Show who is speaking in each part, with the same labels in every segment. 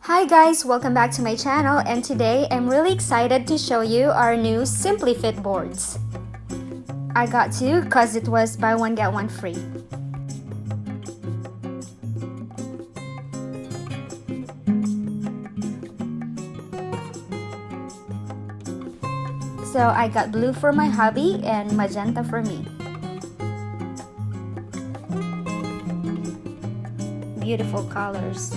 Speaker 1: Hi guys, welcome back to my channel, and today I'm really excited to show you our new SimpliFit boards. I got two because it was buy one get one free. So I got blue for my hubby and magenta for me. Beautiful colors.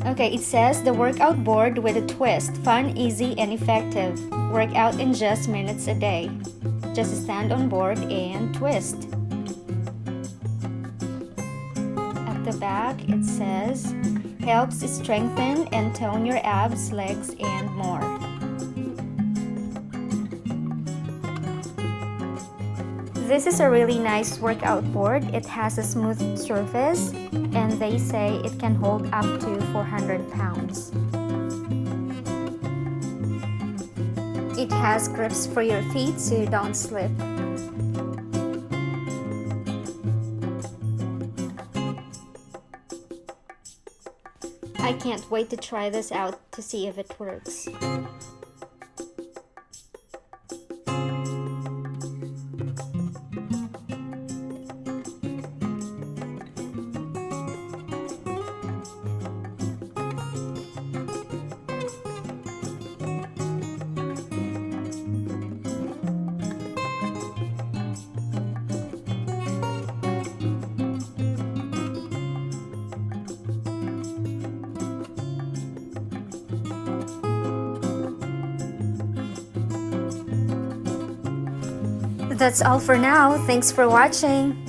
Speaker 1: Okay, it says the workout board with a twist. Fun, easy, and effective. Work out in just minutes a day. Just stand on board and twist. At the back, it says, helps strengthen and tone your abs, legs, and more. This is a really nice workout board. It has a smooth surface and they say it can hold up to 400 pounds. It has grips for your feet so you don't slip. I can't wait to try this out to see if it works. That's all for now. Thanks for watching.